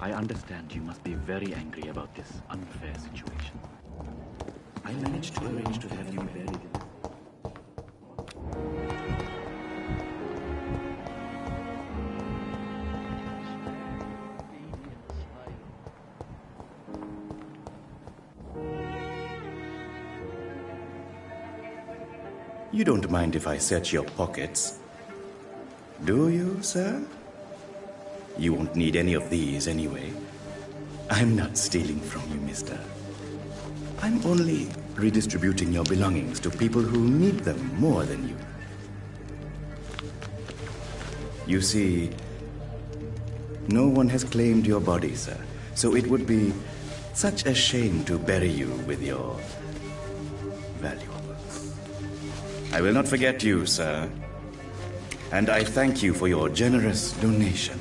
I understand you must be very angry about this unfair situation. I managed to arrange to have you buried in this. You don't mind if I search your pockets, do you, sir? You won't need any of these anyway. I'm not stealing from you, mister. I'm only redistributing your belongings to people who need them more than you. You see, no one has claimed your body, sir, so it would be such a shame to bury you with your valuables. I will not forget you, sir, and I thank you for your generous donation.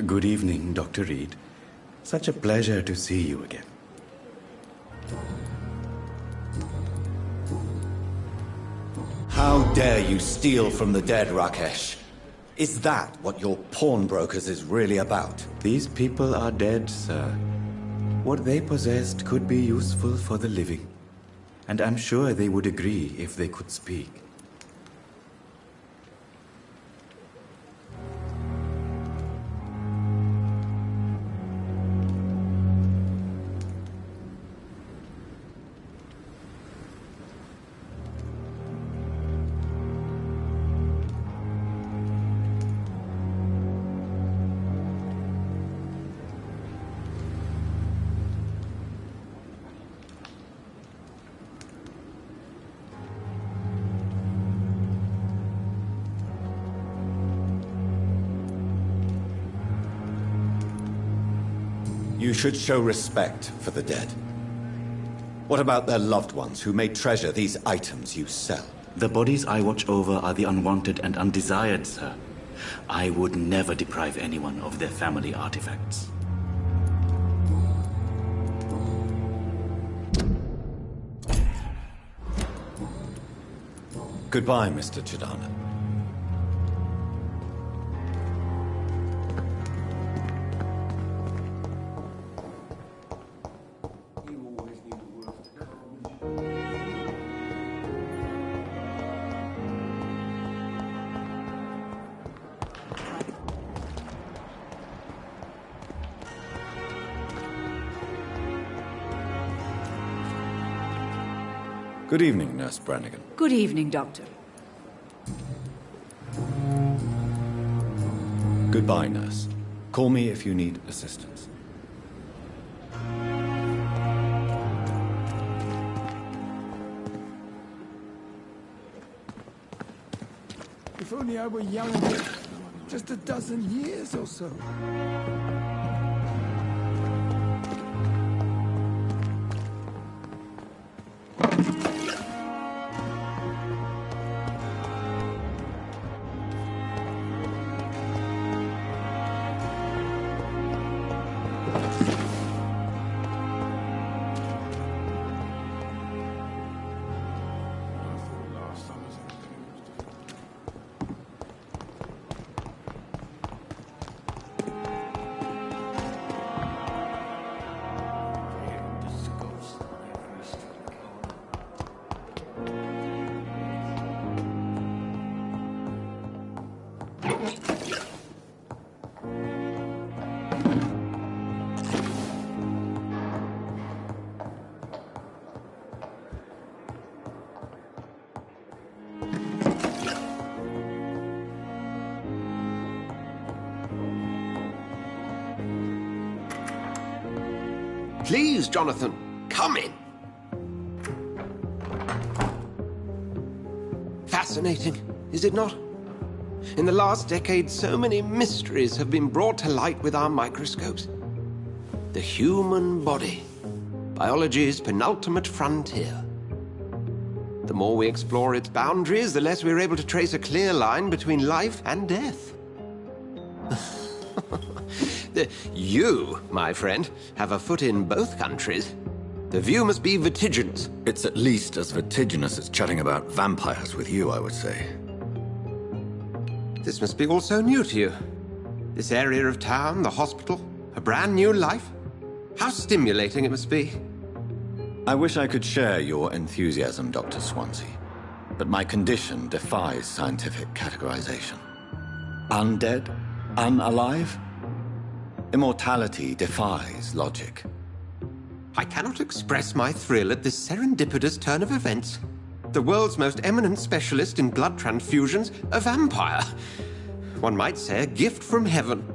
Good evening, Dr. Reid. Such a pleasure to see you again. How dare you steal from the dead, Rakesh? Is that what your pawnbrokers is really about? These people are dead, sir. What they possessed could be useful for the living. And I'm sure they would agree if they could speak. You should show respect for the dead. What about their loved ones who may treasure these items you sell? The bodies I watch over are the unwanted and undesired, sir. I would never deprive anyone of their family artifacts. Goodbye, Mr. Chidana. Good evening, Nurse Brannigan. Good evening, Doctor. Goodbye, Nurse. Call me if you need assistance. If only I were younger, just a dozen years or so. Please, Jonathan, come in. Fascinating, is it not? In the last decade, so many mysteries have been brought to light with our microscopes. The human body, biology's penultimate frontier. The more we explore its boundaries, the less we're able to trace a clear line between life and death. You, my friend, have a foot in both countries. The view must be vertiginous. It's at least as vertiginous as chatting about vampires with you, I would say. This must be all so new to you. This area of town, the hospital, a brand new life. How stimulating it must be. I wish I could share your enthusiasm, Dr. Swansea, but my condition defies scientific categorization. Undead? Unalive? Immortality defies logic. I cannot express my thrill at this serendipitous turn of events. The world's most eminent specialist in blood transfusions, a vampire. One might say a gift from heaven.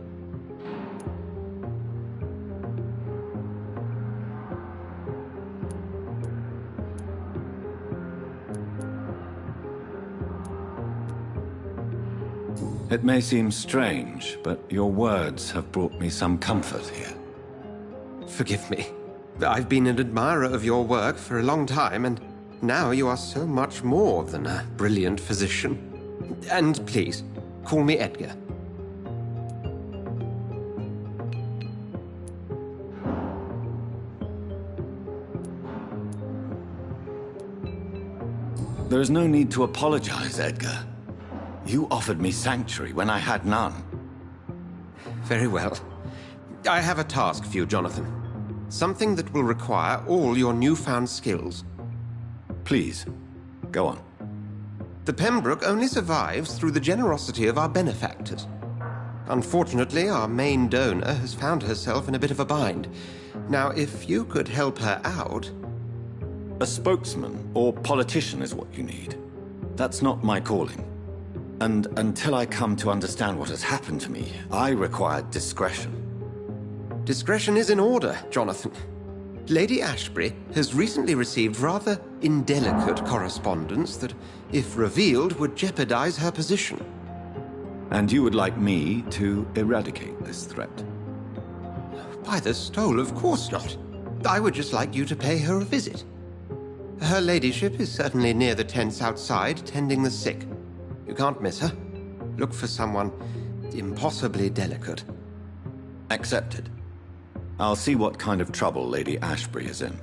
It may seem strange, but your words have brought me some comfort here. Forgive me. I've been an admirer of your work for a long time, and now you are so much more than a brilliant physician. And please, call me Edgar. There is no need to apologize, Edgar. You offered me sanctuary when I had none. Very well. I have a task for you, Jonathan. Something that will require all your newfound skills. Please, go on. The Pembroke only survives through the generosity of our benefactors. Unfortunately, our main donor has found herself in a bit of a bind. Now, if you could help her out... A spokesman or politician is what you need. That's not my calling. And until I come to understand what has happened to me, I require discretion. Discretion is in order, Jonathan. Lady Ashbury has recently received rather indelicate correspondence that, if revealed, would jeopardize her position. And you would like me to eradicate this threat? By the stole, of course not. I would just like you to pay her a visit. Her ladyship is certainly near the tents outside, tending the sick. You can't miss her. Look for someone impossibly delicate. Accepted. I'll see what kind of trouble Lady Ashbury is in.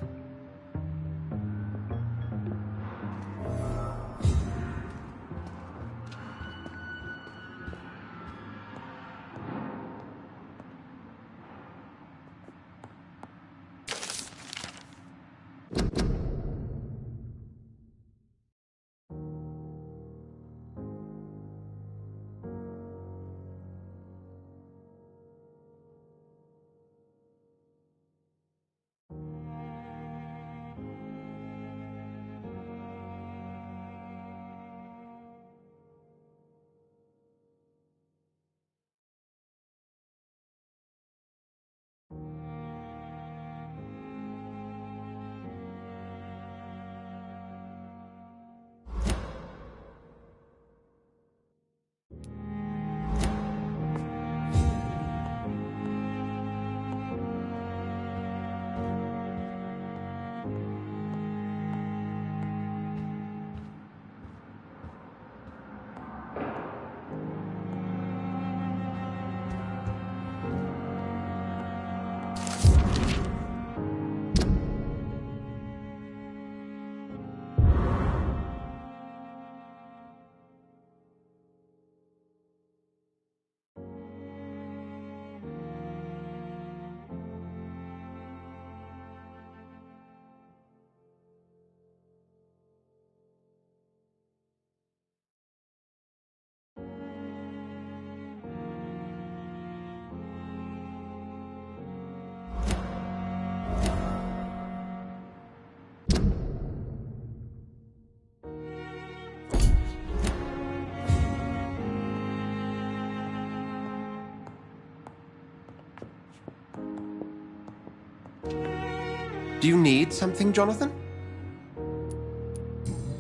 Do you need something, Jonathan?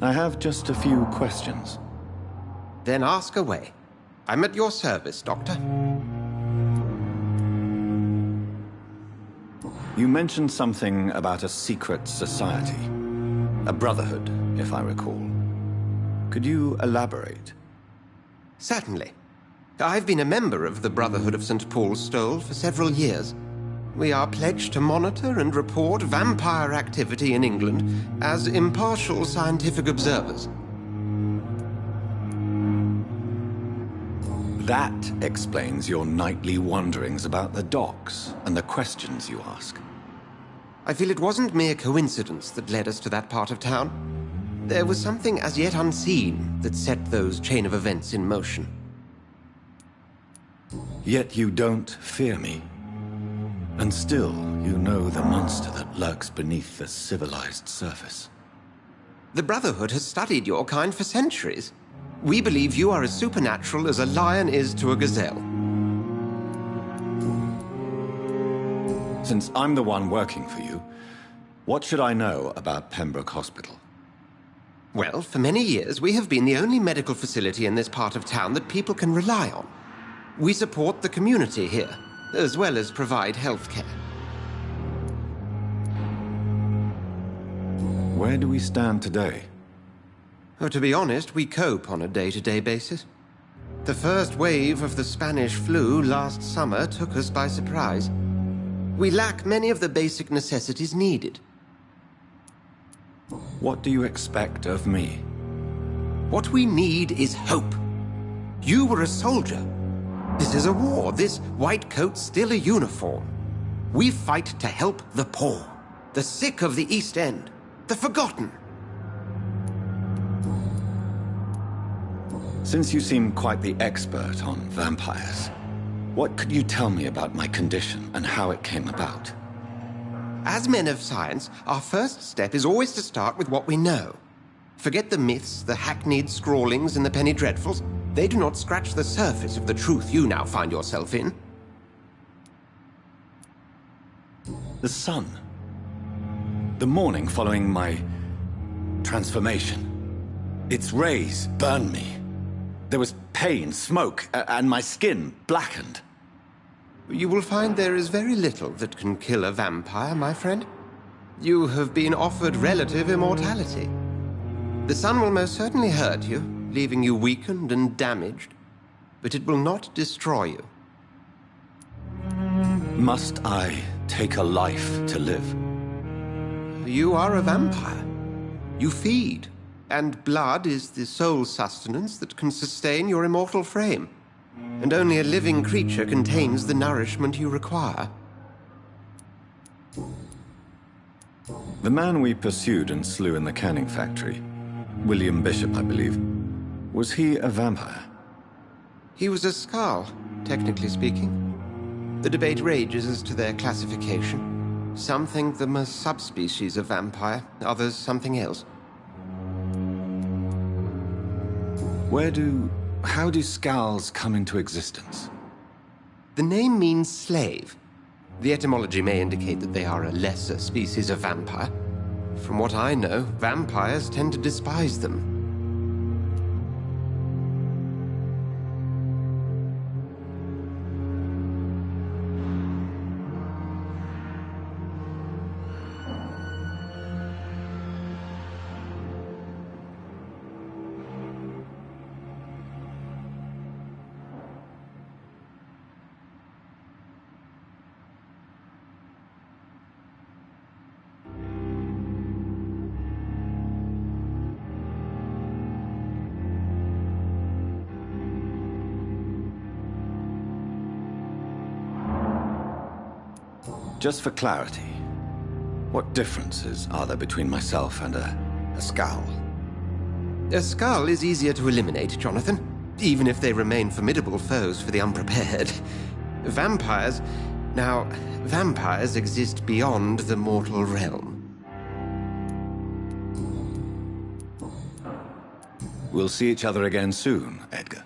I have just a few questions. Then ask away. I'm at your service, Doctor. You mentioned something about a secret society. A brotherhood, if I recall. Could you elaborate? Certainly. I've been a member of the Brotherhood of St. Paul's Stole for several years. We are pledged to monitor and report vampire activity in England as impartial scientific observers. That explains your nightly wanderings about the docks and the questions you ask. I feel it wasn't mere coincidence that led us to that part of town. There was something as yet unseen that set those chain of events in motion. Yet you don't fear me. And still, you know the monster that lurks beneath the civilized surface. The Brotherhood has studied your kind for centuries. We believe you are as supernatural as a lion is to a gazelle. Since I'm the one working for you, what should I know about Pembroke Hospital? Well, for many years, we have been the only medical facility in this part of town that people can rely on. We support the community here, as well as provide health care. Where do we stand today? Oh, to be honest, we cope on a day-to-day basis. The first wave of the Spanish flu last summer took us by surprise. We lack many of the basic necessities needed. What do you expect of me? What we need is hope. You were a soldier. This is a war. This white coat's still a uniform. We fight to help the poor, the sick of the East End, the forgotten. Since you seem quite the expert on vampires, what could you tell me about my condition and how it came about? As men of science, our first step is always to start with what we know. Forget the myths, the hackneyed scrawlings, and the penny dreadfuls. They do not scratch the surface of the truth you now find yourself in. The sun. The morning following my transformation. Its rays burned me. There was pain, smoke, and my skin blackened. You will find there is very little that can kill a vampire, my friend. You have been offered relative immortality. The sun will most certainly hurt you, leaving you weakened and damaged, but it will not destroy you. Must I take a life to live? You are a vampire. You feed, and blood is the sole sustenance that can sustain your immortal frame. And only a living creature contains the nourishment you require. The man we pursued and slew in the canning factory, William Bishop, I believe, was he a vampire? He was a Skald, technically speaking. The debate rages as to their classification. Some think them a subspecies of vampire, others something else. How do Skalds come into existence? The name means slave. The etymology may indicate that they are a lesser species of vampire. From what I know, vampires tend to despise them. Just for clarity, what differences are there between myself and a Skald? A Skald is easier to eliminate, Jonathan, even if they remain formidable foes for the unprepared. Vampires... Now, vampires exist beyond the mortal realm. We'll see each other again soon, Edgar.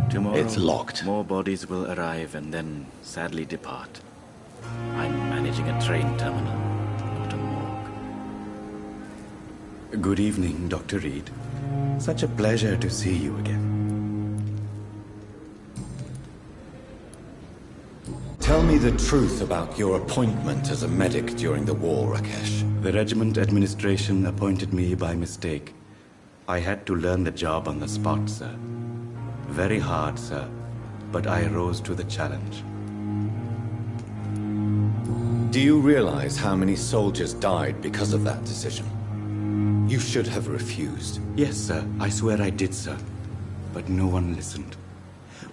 Tomorrow, It's locked. more bodies will arrive and then sadly depart. I'm managing a train terminal, not a morgue. Good evening, Dr. Reid. Such a pleasure to see you again. Tell me the truth about your appointment as a medic during the war, Rakesh. The regiment administration appointed me by mistake. I had to learn the job on the spot, sir. Very hard, sir, but I rose to the challenge. Do you realize how many soldiers died because of that decision? You should have refused. Yes, sir. I swear I did, sir. But no one listened.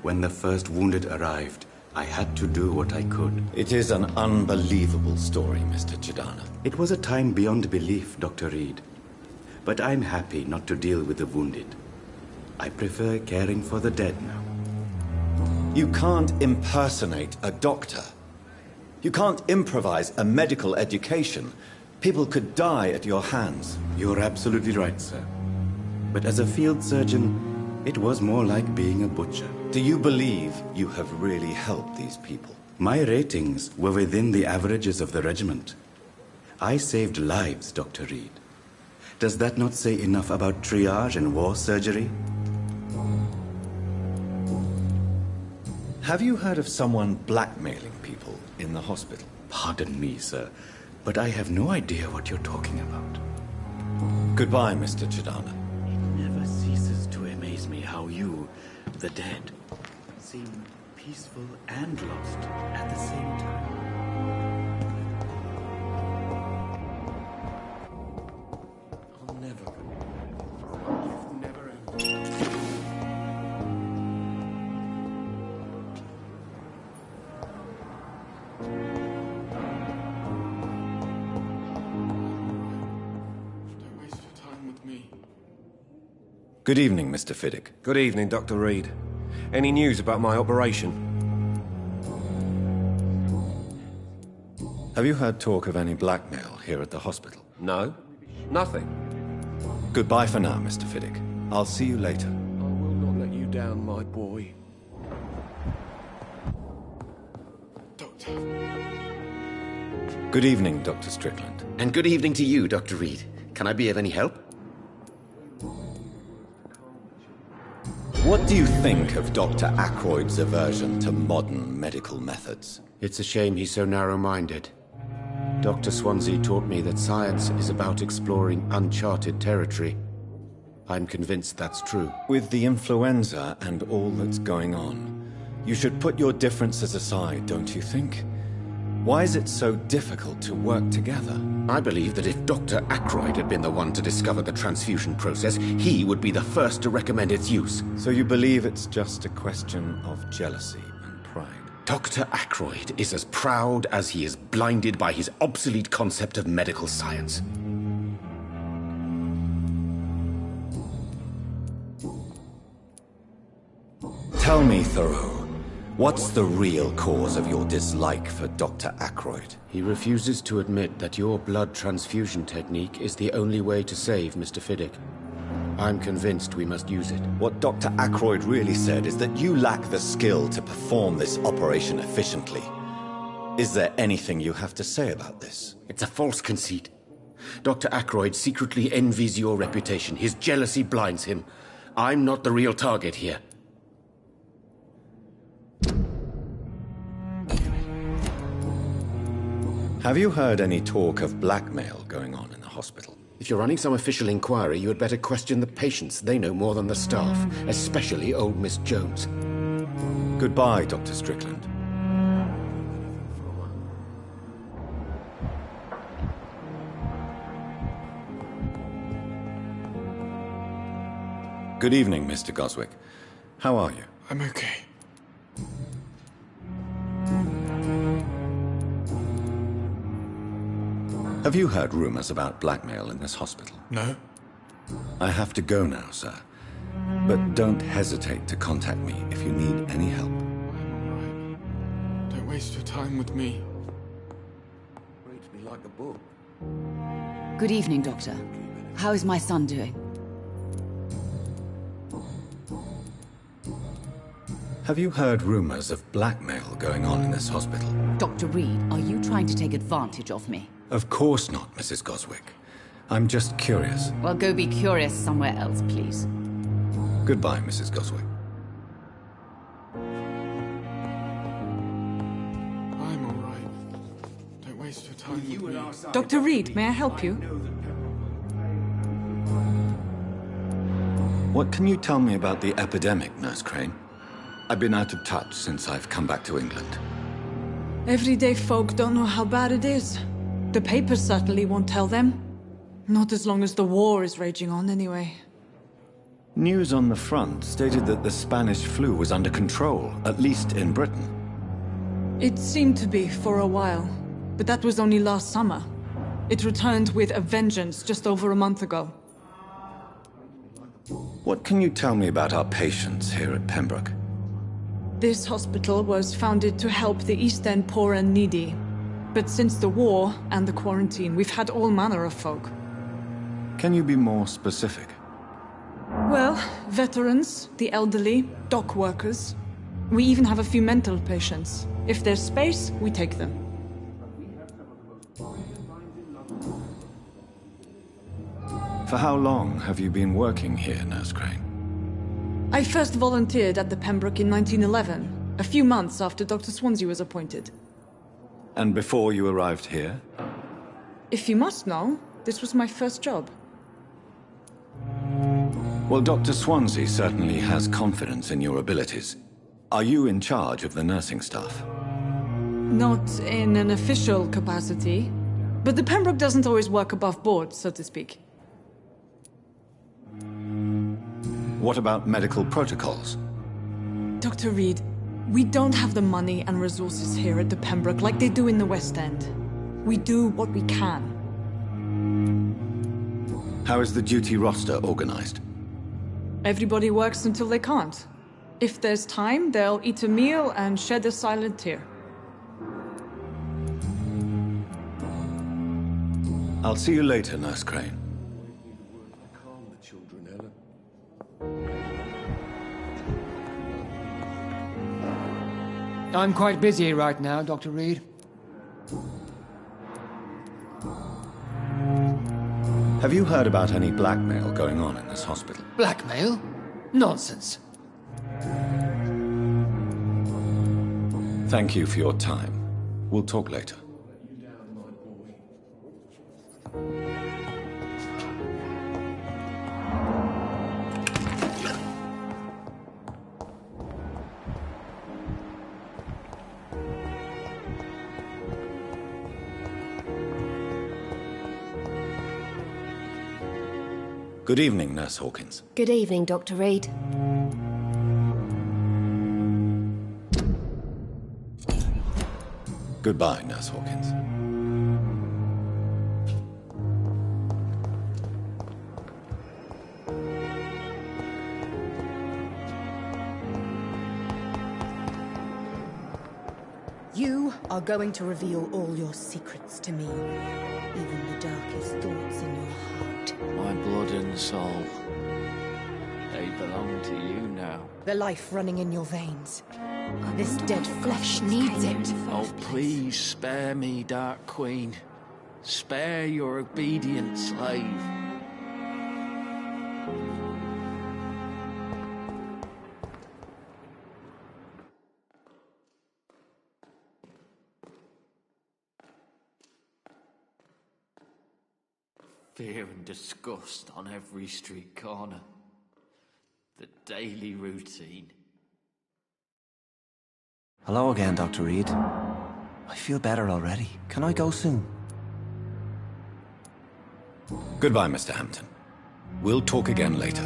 When the first wounded arrived, I had to do what I could. It is an unbelievable story, Mr. Chidana. It was a time beyond belief, Dr. Reid. But I'm happy not to deal with the wounded. I prefer caring for the dead now. You can't impersonate a doctor. You can't improvise a medical education. People could die at your hands. You're absolutely right, sir. But as a field surgeon, it was more like being a butcher. Do you believe you have really helped these people? My ratings were within the averages of the regiment. I saved lives, Dr. Reid. Does that not say enough about triage and war surgery? Have you heard of someone blackmailing people in the hospital? Pardon me, sir, but I have no idea what you're talking about. Goodbye, Mr. Chidana. It never ceases to amaze me how you, the dead, seem peaceful and lost at the same time. I'll never. You've never ended. Don't waste your time with me. Good evening, Mr. Fiddick. Good evening, Dr. Reid. Any news about my operation? Have you heard talk of any blackmail here at the hospital? No. Nothing. Goodbye for now, Mr. Fiddick. I'll see you later. I will not let you down, my boy. Doctor. Good evening, Dr. Strickland. And good evening to you, Dr. Reid. Can I be of any help? What do you think of Dr. Ackroyd's aversion to modern medical methods? It's a shame he's so narrow-minded. Dr. Swansea taught me that science is about exploring uncharted territory. I'm convinced that's true. With the influenza and all that's going on, you should put your differences aside, don't you think? Why is it so difficult to work together? I believe that if Dr. Ackroyd had been the one to discover the transfusion process, he would be the first to recommend its use. So you believe it's just a question of jealousy and pride? Dr. Ackroyd is as proud as he is blinded by his obsolete concept of medical science. Tell me, Thoreau, what's the real cause of your dislike for Dr. Ackroyd? He refuses to admit that your blood transfusion technique is the only way to save Mr. Fiddick. I'm convinced we must use it. What Dr. Ackroyd really said is that you lack the skill to perform this operation efficiently. Is there anything you have to say about this? It's a false conceit. Dr. Ackroyd secretly envies your reputation. His jealousy blinds him. I'm not the real target here. Have you heard any talk of blackmail going on in the hospital? If you're running some official inquiry, you had better question the patients. They know more than the staff, especially old Miss Jones. Goodbye, Dr. Strickland. Good evening, Mr. Goswick. How are you? I'm okay. Have you heard rumors about blackmail in this hospital? No? I have to go now, sir. But don't hesitate to contact me if you need any help. I'm alright. Don't waste your time with me. Reads me like a book. Good evening, Doctor. How is my son doing? Have you heard rumors of blackmail going on in this hospital? Dr. Reid, are you trying to take advantage of me? Of course not, Mrs. Goswick. I'm just curious. Well, go be curious somewhere else, please. Goodbye, Mrs. Goswick. I'm alright. Don't waste your time. Dr. Reid, may I help you? What can you tell me about the epidemic, Nurse Crane? I've been out of touch since I've come back to England. Everyday folk don't know how bad it is. The papers certainly won't tell them. Not as long as the war is raging on, anyway. News on the front stated that the Spanish flu was under control, at least in Britain. It seemed to be for a while, but that was only last summer. It returned with a vengeance just over a month ago. What can you tell me about our patients here at Pembroke? This hospital was founded to help the East End poor and needy. But since the war and the quarantine, we've had all manner of folk. Can you be more specific? Well, veterans, the elderly, dock workers. We even have a few mental patients. If there's space, we take them. For how long have you been working here, Nurse Crane? I first volunteered at the Pembroke in 1911, a few months after Dr. Swansea was appointed. And before you arrived here? If you must know, this was my first job. Well, Dr. Swansea certainly has confidence in your abilities. Are you in charge of the nursing staff? Not in an official capacity, but the Pembroke doesn't always work above board, so to speak. What about medical protocols? Dr. Reid, we don't have the money and resources here at the Pembroke like they do in the West End. We do what we can. How is the duty roster organized? Everybody works until they can't. If there's time, they'll eat a meal and shed a silent tear. I'll see you later, Nurse Crane. I'm quite busy right now, Dr. Reid. Have you heard about any blackmail going on in this hospital? Blackmail? Nonsense. Thank you for your time. We'll talk later. Good evening, Nurse Hawkins. Good evening, Dr. Reid. Goodbye, Nurse Hawkins. You are going to reveal all your secrets to me, even the darkest thoughts in your heart. My blood and soul, they belong to you now. The life running in your veins. This dead flesh needs it. Oh, please spare me, Dark Queen. Spare your obedient slave. Fear and disgust on every street corner. The daily routine. Hello again, Dr. Reid. I feel better already. Can I go soon? Goodbye, Mr. Hampton. We'll talk again later.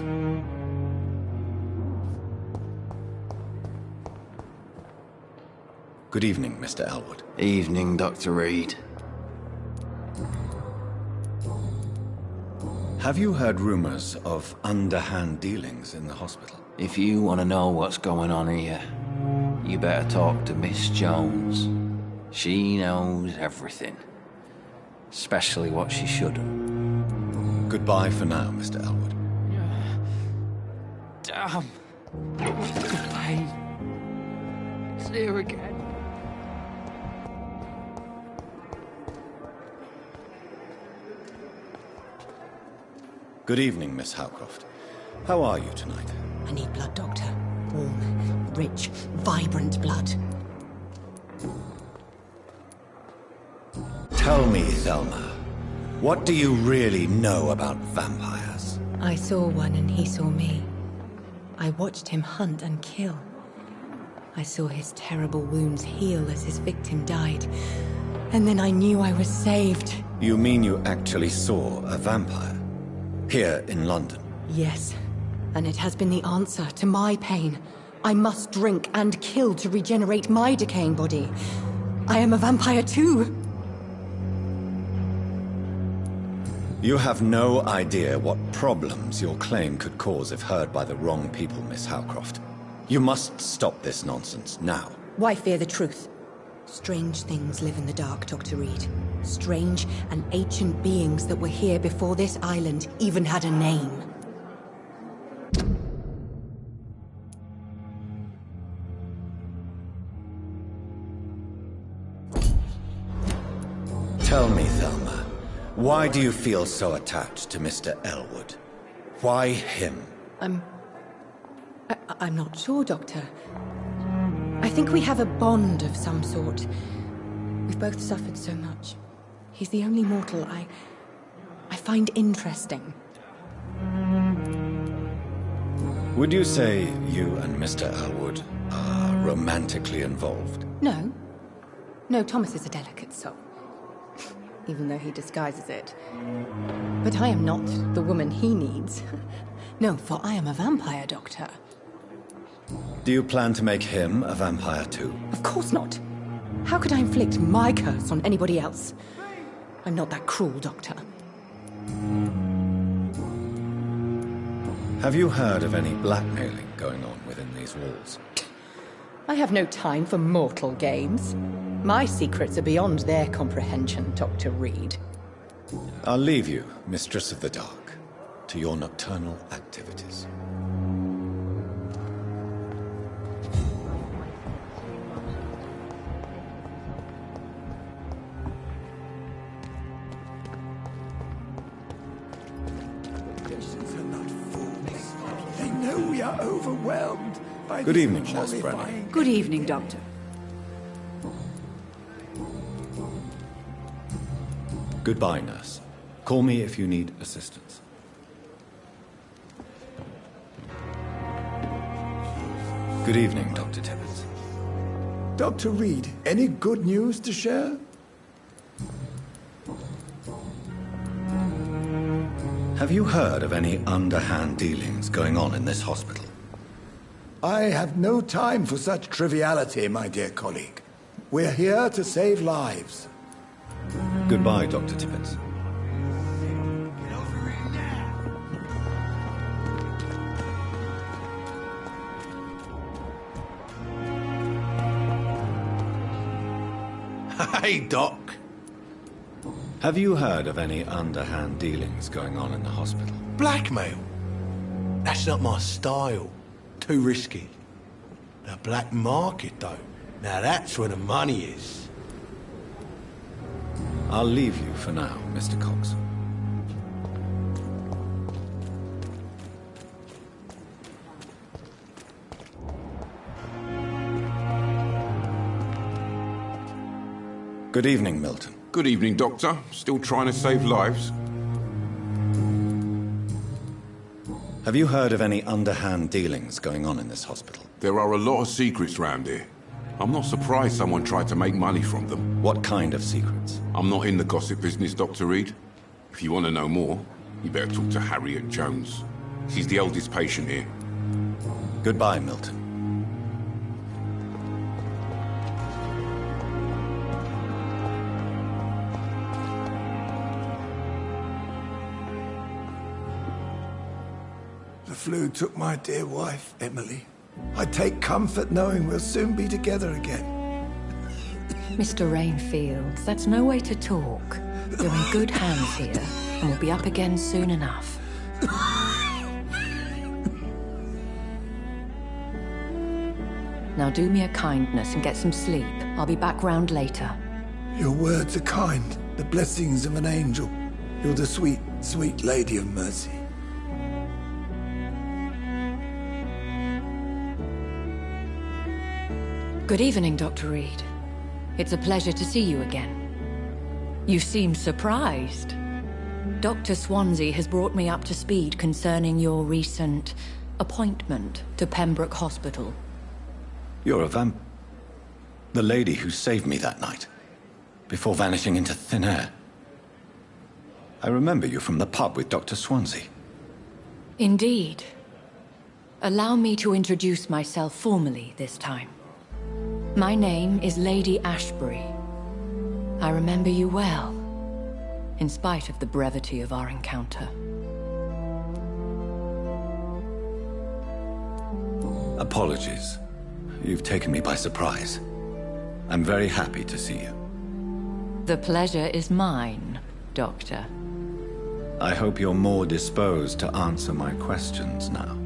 Good evening, Mr. Elwood. Evening, Dr. Reid. Have you heard rumors of underhand dealings in the hospital? If you want to know what's going on here, you better talk to Miss Jones. She knows everything. Especially what she shouldn't. Goodbye for now, Mr. Elwood. Damn. The pain. It's here again. Good evening, Miss Howcroft. How are you tonight? I need blood, Doctor. Warm, rich, vibrant blood. Tell me, Thelma, what do you really know about vampires? I saw one and he saw me. I watched him hunt and kill. I saw his terrible wounds heal as his victim died. And then I knew I was saved. You mean you actually saw a vampire? Here in London? Yes. And it has been the answer to my pain. I must drink and kill to regenerate my decaying body. I am a vampire too. You have no idea what problems your claim could cause if heard by the wrong people, Miss Howcroft. You must stop this nonsense now. Why fear the truth? Strange things live in the dark, Dr. Reid. Strange and ancient beings that were here before this island even had a name. Tell me, Thelma, why do you feel so attached to Mr. Elwood? Why him? I'm not sure, Doctor. I think we have a bond of some sort. We've both suffered so much. He's the only mortal I find interesting. Would you say you and Mr. Elwood are romantically involved? No. No, Thomas is a delicate soul. Even though he disguises it. But I am not the woman he needs. No, for I am a vampire, Doctor. Do you plan to make him a vampire too? Of course not. How could I inflict my curse on anybody else? I'm not that cruel, Doctor. Have you heard of any blackmailing going on within these walls? I have no time for mortal games. My secrets are beyond their comprehension, Dr. Reid. I'll leave you, Mistress of the Dark, to your nocturnal activities. They know we are overwhelmed by Good this evening, Nurse horrifying- Brennan. Good evening, Doctor. Goodbye, nurse. Call me if you need assistance. Good evening, Dr. Tibbets. Dr. Reid, any good news to share? Have you heard of any underhand dealings going on in this hospital? I have no time for such triviality, my dear colleague. We're here to save lives. Goodbye, Dr. Tibbets. Hey, Doc. Have you heard of any underhand dealings going on in the hospital? Blackmail? That's not my style. Too risky. The black market, though. Now that's where the money is. I'll leave you for now, Mr. Cox. Good evening, Milton. Good evening, Doctor. Still trying to save lives? Have you heard of any underhand dealings going on in this hospital? There are a lot of secrets round here. I'm not surprised someone tried to make money from them. What kind of secrets? I'm not in the gossip business, Dr. Reid. If you want to know more, you better talk to Harriet Jones. She's the oldest patient here. Goodbye, Milton. The flu took my dear wife, Emily. I take comfort knowing we'll soon be together again. Mr. Rainfield, that's no way to talk. You're in good hands here, and we'll be up again soon enough. Now do me a kindness and get some sleep. I'll be back round later. Your words are kind, the blessings of an angel. You're the sweet, sweet Lady of Mercy. Good evening, Dr. Reid. It's a pleasure to see you again. You seem surprised. Dr. Swansea has brought me up to speed concerning your recent appointment to Pembroke Hospital. You're a the lady who saved me that night, before vanishing into thin air. I remember you from the pub with Dr. Swansea. Indeed. Allow me to introduce myself formally this time. My name is Lady Ashbury. I remember you well, in spite of the brevity of our encounter. Apologies. You've taken me by surprise. I'm very happy to see you. The pleasure is mine, Doctor. I hope you're more disposed to answer my questions now.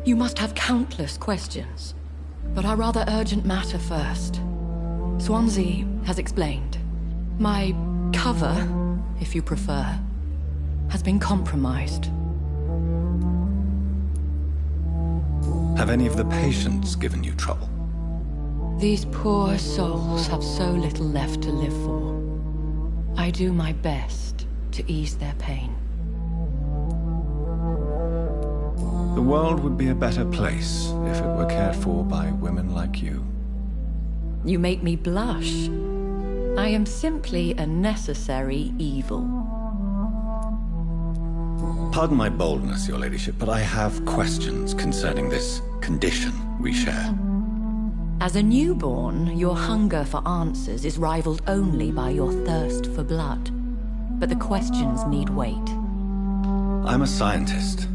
You must have countless questions, but our rather urgent matter first. Swansea has explained. My cover, if you prefer, has been compromised. Have any of the patients given you trouble? These poor souls have so little left to live for. I do my best to ease their pain. The world would be a better place if it were cared for by women like you. You make me blush. I am simply a necessary evil. Pardon my boldness, Your Ladyship, but I have questions concerning this condition we share. As a newborn, your hunger for answers is rivaled only by your thirst for blood. But the questions need wait. I'm a scientist.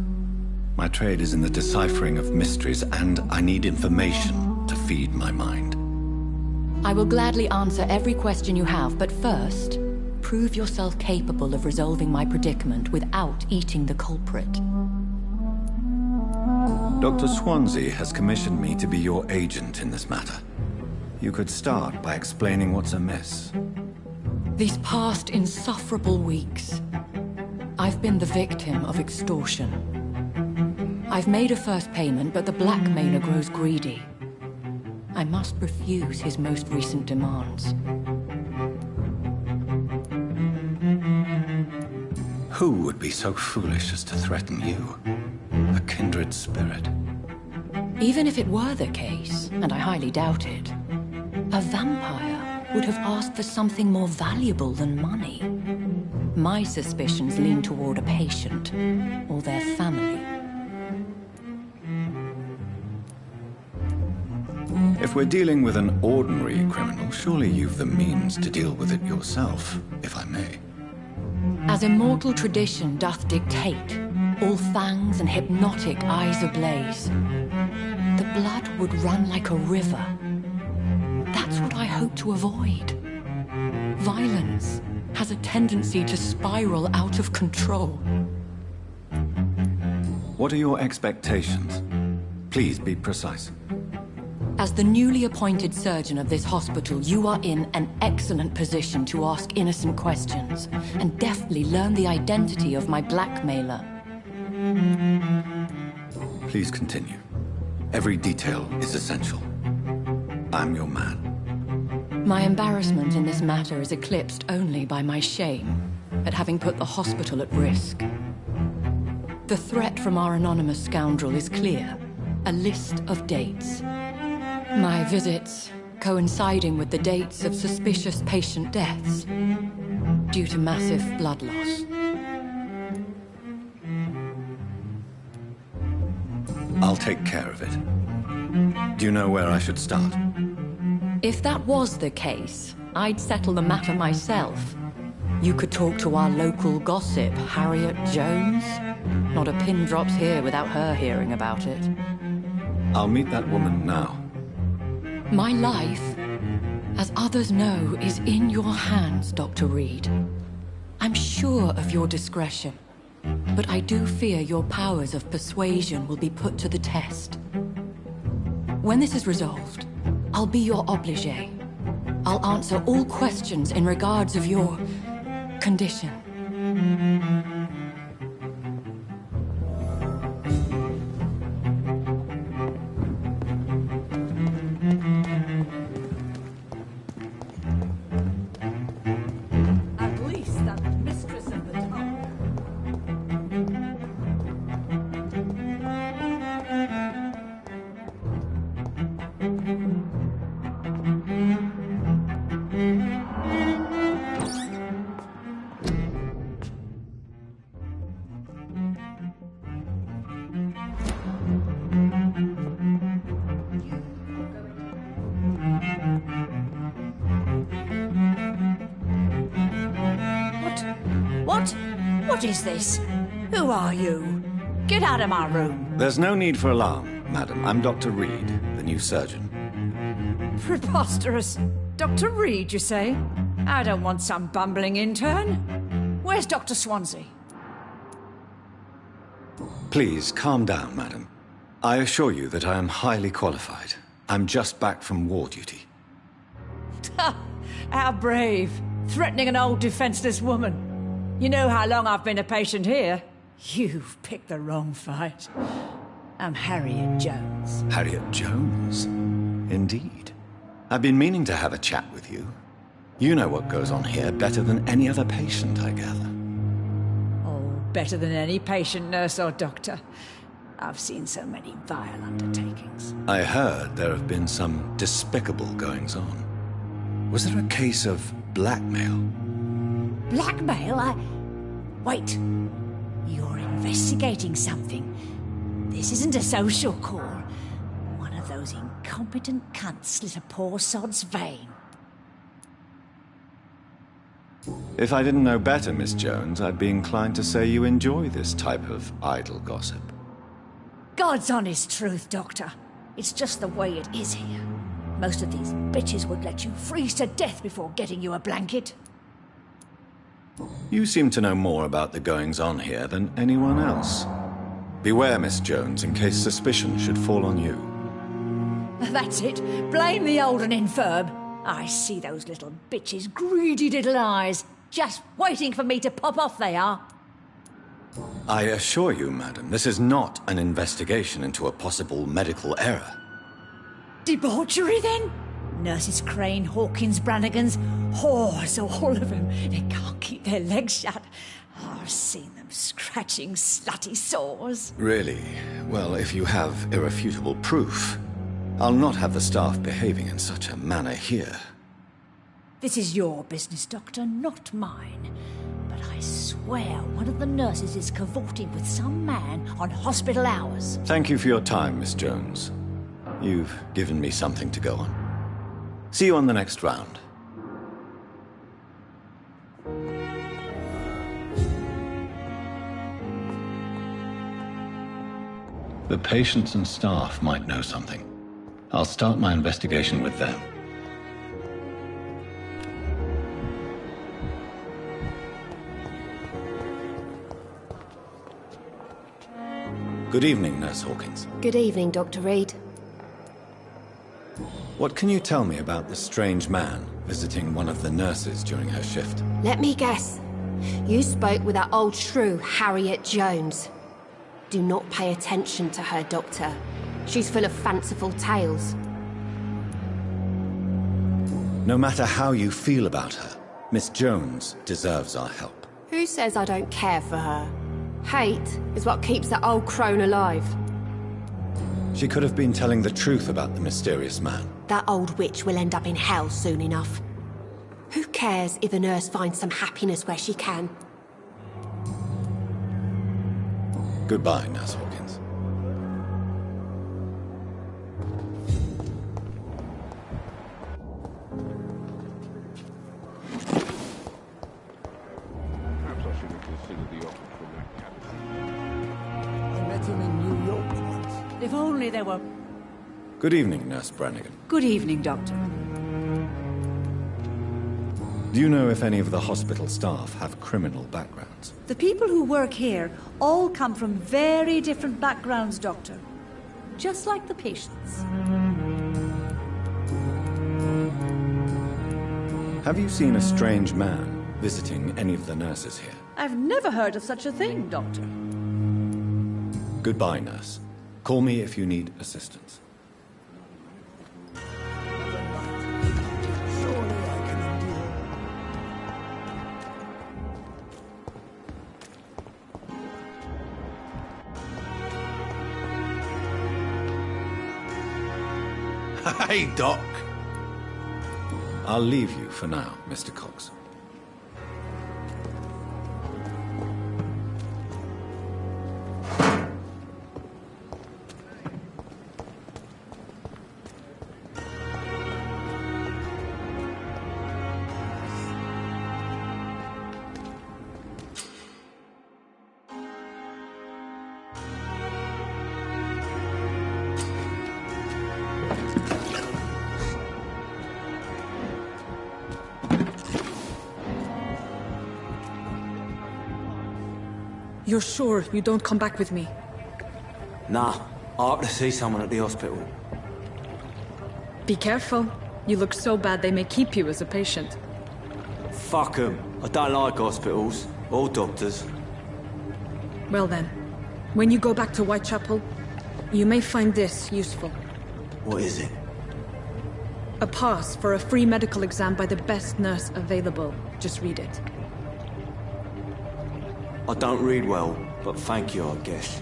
My trade is in the deciphering of mysteries, and I need information to feed my mind. I will gladly answer every question you have, but first, prove yourself capable of resolving my predicament without eating the culprit. Dr. Swansea has commissioned me to be your agent in this matter. You could start by explaining what's amiss. These past insufferable weeks, I've been the victim of extortion. I've made a first payment, but the blackmailer grows greedy. I must refuse his most recent demands. Who would be so foolish as to threaten you? A kindred spirit. Even if it were the case, and I highly doubt it, a vampire would have asked for something more valuable than money. My suspicions lean toward a patient, or their family. If we're dealing with an ordinary criminal, surely you've the means to deal with it yourself, if I may. As immortal tradition doth dictate, all fangs and hypnotic eyes ablaze, the blood would run like a river. That's what I hope to avoid. Violence has a tendency to spiral out of control. What are your expectations? Please be precise. As the newly appointed surgeon of this hospital, you are in an excellent position to ask innocent questions and deftly learn the identity of my blackmailer. Please continue. Every detail is essential. I'm your man. My embarrassment in this matter is eclipsed only by my shame at having put the hospital at risk. The threat from our anonymous scoundrel is clear. A list of dates. My visits coinciding with the dates of suspicious patient deaths due to massive blood loss. I'll take care of it. Do you know where I should start? If that was the case, I'd settle the matter myself. You could talk to our local gossip, Harriet Jones. Not a pin drops here without her hearing about it. I'll meet that woman now. My life, as others know, is in your hands, Dr. Reid. I'm sure of your discretion, but I do fear your powers of persuasion will be put to the test. When this is resolved, I'll be your obligé. I'll answer all questions in regards of your condition. What is this? Who are you? Get out of my room. There's no need for alarm, madam. I'm Dr. Reid, the new surgeon. Preposterous. Dr. Reid, you say? I don't want some bumbling intern. Where's Dr. Swansea? Please, calm down, madam. I assure you that I am highly qualified. I'm just back from war duty. How brave. Threatening an old defenseless woman. You know how long I've been a patient here? You've picked the wrong fight. I'm Harriet Jones. Harriet Jones? Indeed. I've been meaning to have a chat with you. You know what goes on here better than any other patient, I gather. Oh, better than any patient, nurse or doctor. I've seen so many vile undertakings. I heard there have been some despicable goings-on. Was there a case of blackmail? Blackmail? Wait. You're investigating something. This isn't a social call. One of those incompetent cunts slit a poor sod's vein. If I didn't know better, Miss Jones, I'd be inclined to say you enjoy this type of idle gossip. God's honest truth, Doctor. It's just the way it is here. Most of these bitches would let you freeze to death before getting you a blanket. You seem to know more about the goings-on here than anyone else. Beware, Miss Jones, in case suspicion should fall on you. That's it. Blame the old and infirm. I see those little bitches' greedy little eyes. Just waiting for me to pop off they are. I assure you, madam, this is not an investigation into a possible medical error. Debauchery, then? Nurses Crane, Hawkins, Brannigans, whores, all of them. They can't keep their legs shut. I've seen them scratching slutty sores. Really? Well, if you have irrefutable proof, I'll not have the staff behaving in such a manner here. This is your business, Doctor, not mine. But I swear one of the nurses is cavorting with some man on hospital hours. Thank you for your time, Miss Jones. You've given me something to go on. See you on the next round. The patients and staff might know something. I'll start my investigation with them. Good evening, Nurse Hawkins. Good evening, Dr. Reid. What can you tell me about the strange man visiting one of the nurses during her shift? Let me guess. You spoke with that old shrew, Harriet Jones. Do not pay attention to her, Doctor. She's full of fanciful tales. No matter how you feel about her, Miss Jones deserves our help. Who says I don't care for her? Hate is what keeps that old crone alive. She could have been telling the truth about the mysterious man. That old witch will end up in hell soon enough. Who cares if a nurse finds some happiness where she can? Goodbye, Nurse Hawkins. Perhaps I should have considered the offer from that cabin. I met him in New York once. If only there were... Good evening, Nurse Brannigan. Good evening, Doctor. Do you know if any of the hospital staff have criminal backgrounds? The people who work here all come from very different backgrounds, Doctor. Just like the patients. Have you seen a strange man visiting any of the nurses here? I've never heard of such a thing, Doctor. Goodbye, nurse. Call me if you need assistance. Hey, Doc. I'll leave you for now, Mr. Cox. You're sure you don't come back with me? Nah, I ought to see someone at the hospital. Be careful. You look so bad they may keep you as a patient. Fuck 'em. I don't like hospitals. Or doctors. Well then, when you go back to Whitechapel, you may find this useful. What is it? A pass for a free medical exam by the best nurse available. Just read it. I don't read well, but thank you, I guess.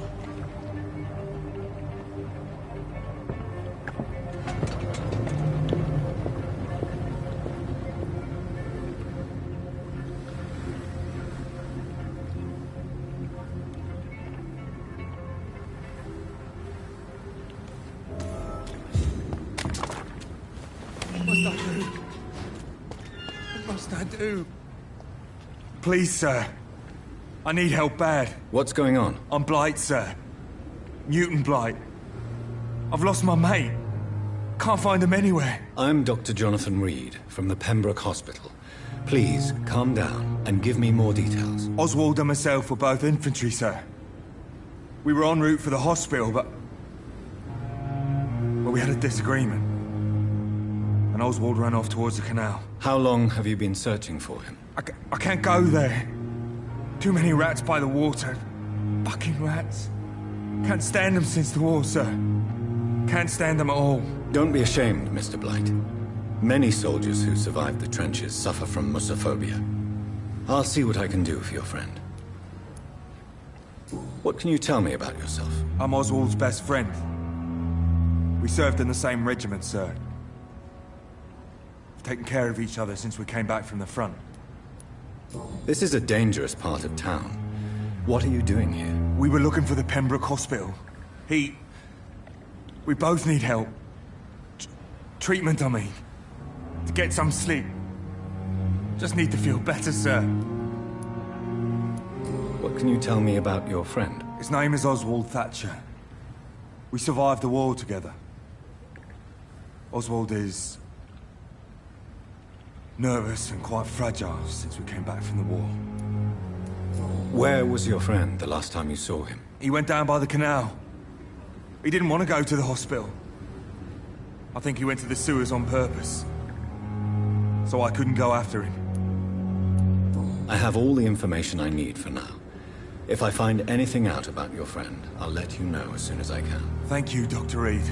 What must I do? What must I do? Please, sir. I need help bad. What's going on? I'm Blight, sir. Newton Blight. I've lost my mate. Can't find him anywhere. I'm Dr. Jonathan Reid from the Pembroke Hospital. Please, calm down and give me more details. Oswald and myself were both infantry, sir. We were en route for the hospital, but we had a disagreement. And Oswald ran off towards the canal. How long have you been searching for him? I can't go there. Too many rats by the water. Fucking rats. Can't stand them since the war, sir. Can't stand them at all. Don't be ashamed, Mr. Blight. Many soldiers who survived the trenches suffer from musophobia. I'll see what I can do for your friend. What can you tell me about yourself? I'm Oswald's best friend. We served in the same regiment, sir. We've taken care of each other since we came back from the front. This is a dangerous part of town. What are you doing here? We were looking for the Pembroke Hospital. We both need help. Treatment, I mean. To get some sleep. Just need to feel better, sir. What can you tell me about your friend? His name is Oswald Thatcher. We survived the war together. Oswald is nervous and quite fragile since we came back from the war. Where was your friend the last time you saw him? He went down by the canal. He didn't want to go to the hospital. I think he went to the sewers on purpose. So I couldn't go after him. I have all the information I need for now. If I find anything out about your friend, I'll let you know as soon as I can. Thank you, Dr. Reid.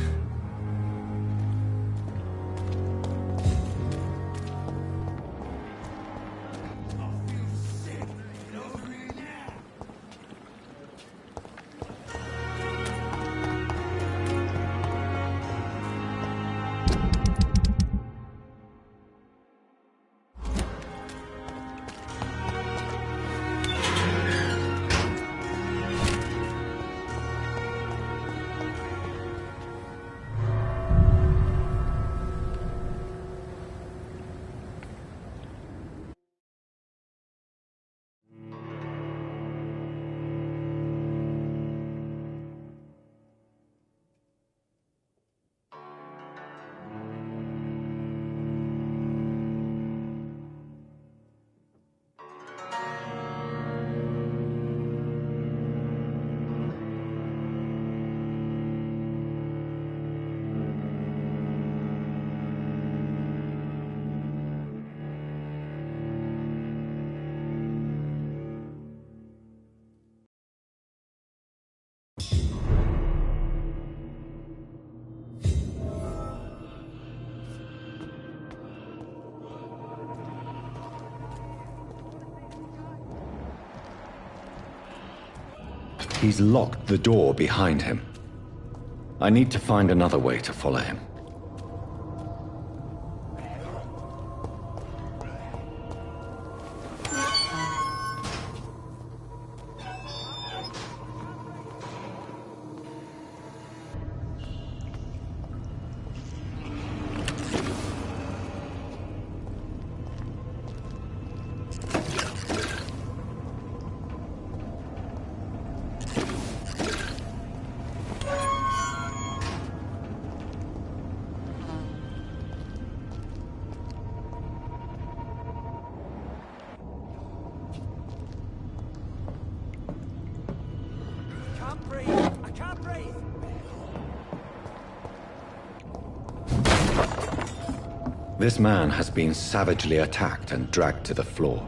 He's locked the door behind him. I need to find another way to follow him. can't breathe. I can't breathe. This man has been savagely attacked and dragged to the floor.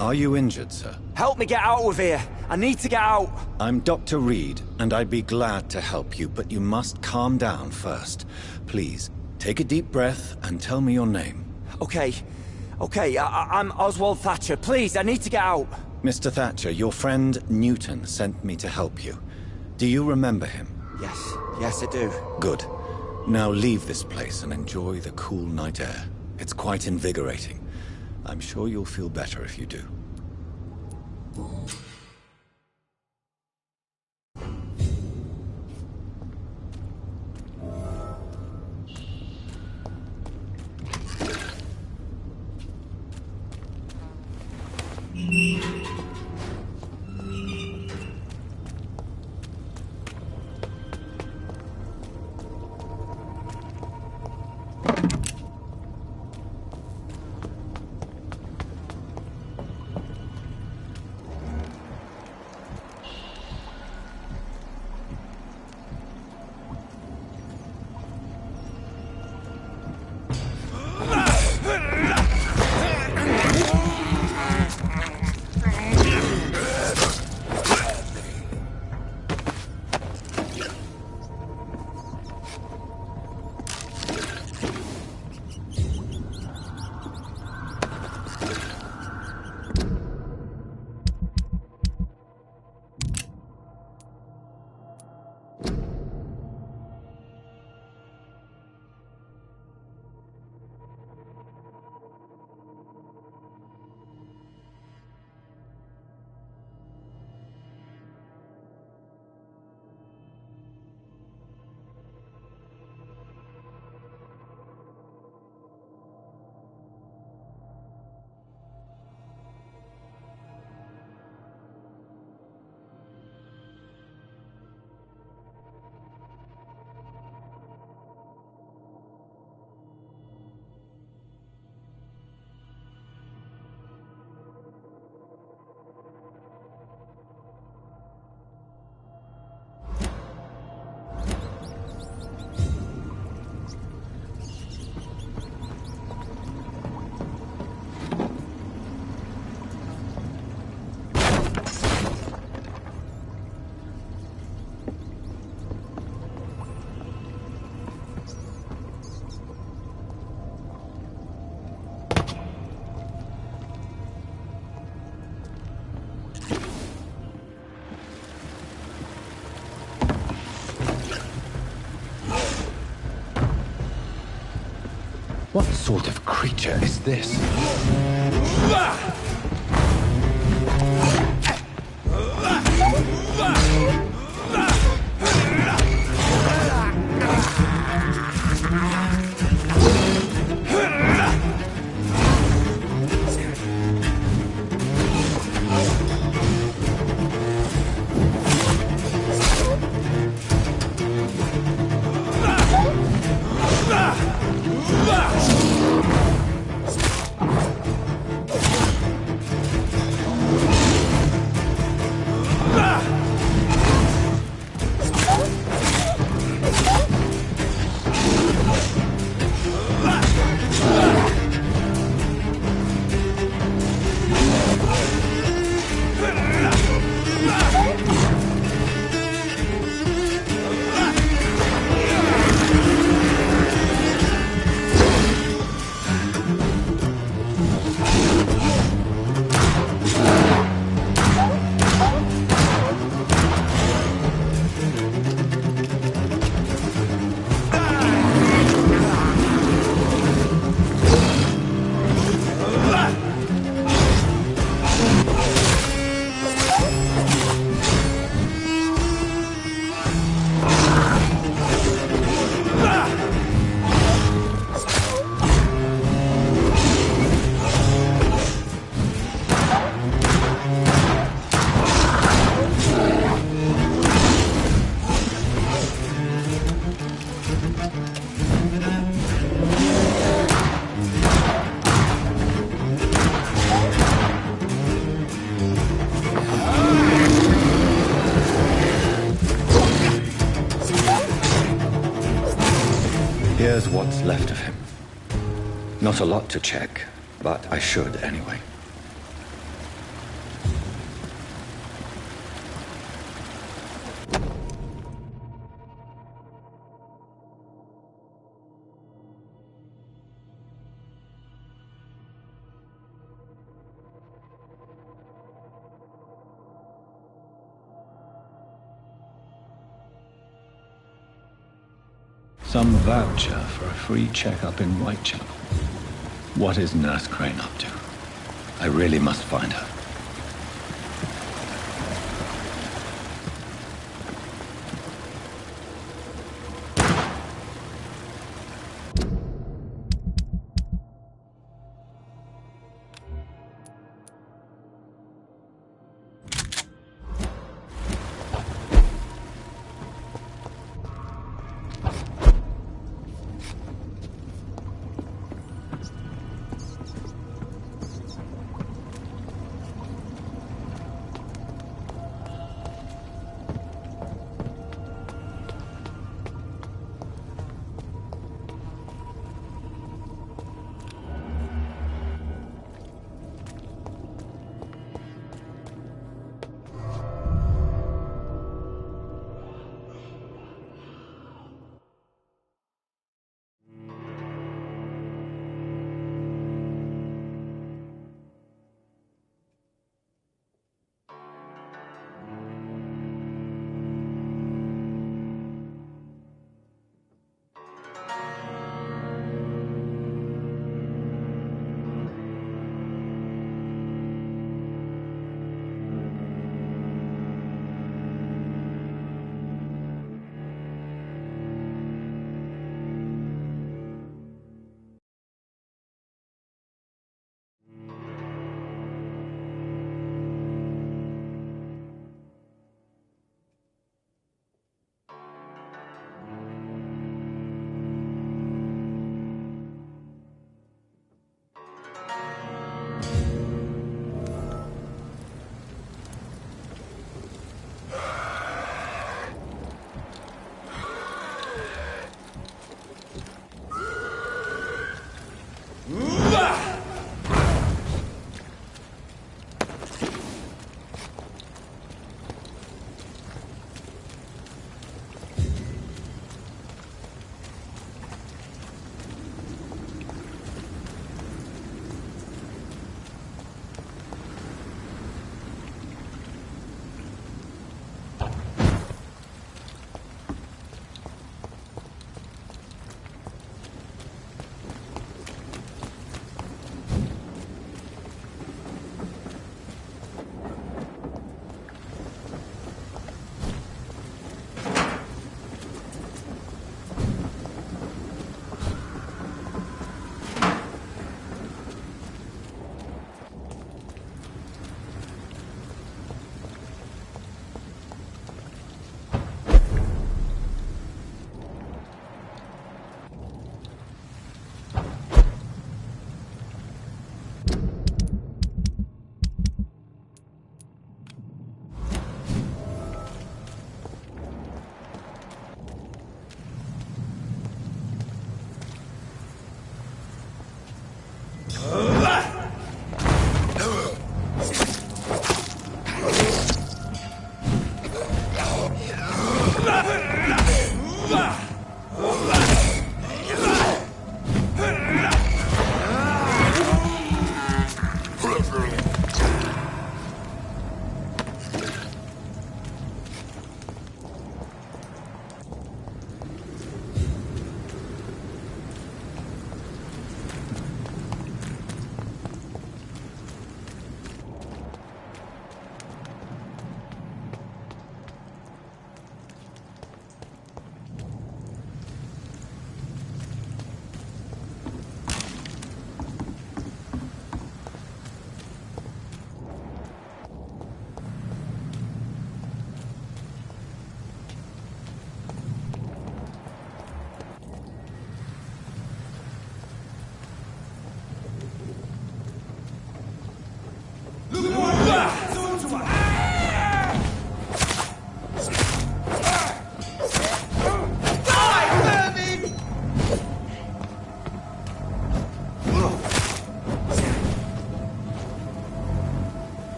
Are you injured, sir? Help me get out of here. I need to get out. I'm Dr. Reid, and I'd be glad to help you, but you must calm down first. Please, take a deep breath and tell me your name. Okay. I'm Oswald Thatcher. Please, I need to get out. Mr. Thatcher, your friend Newton sent me to help you. Do you remember him? Yes, I do. Good. Now leave this place and enjoy the cool night air. It's quite invigorating. I'm sure you'll feel better if you do. What sort of creature is this? Here's what's left of him. Not a lot to check, but I should anyway. Some voucher for a free checkup in Whitechapel. What is Nurse Crane up to? I really must find her.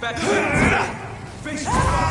Back here! Fish!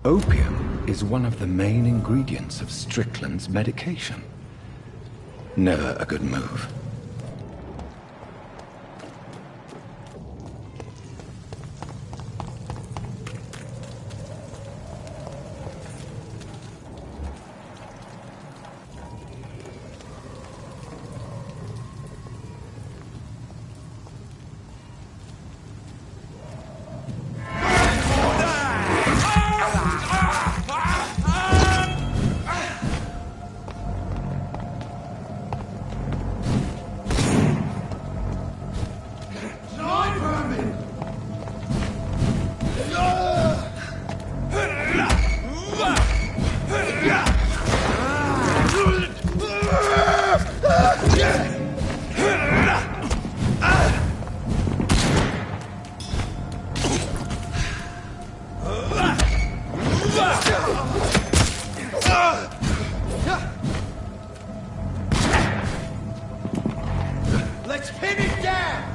Opium is one of the main ingredients of Strickland's medication. Never a good move. Let's pin it down!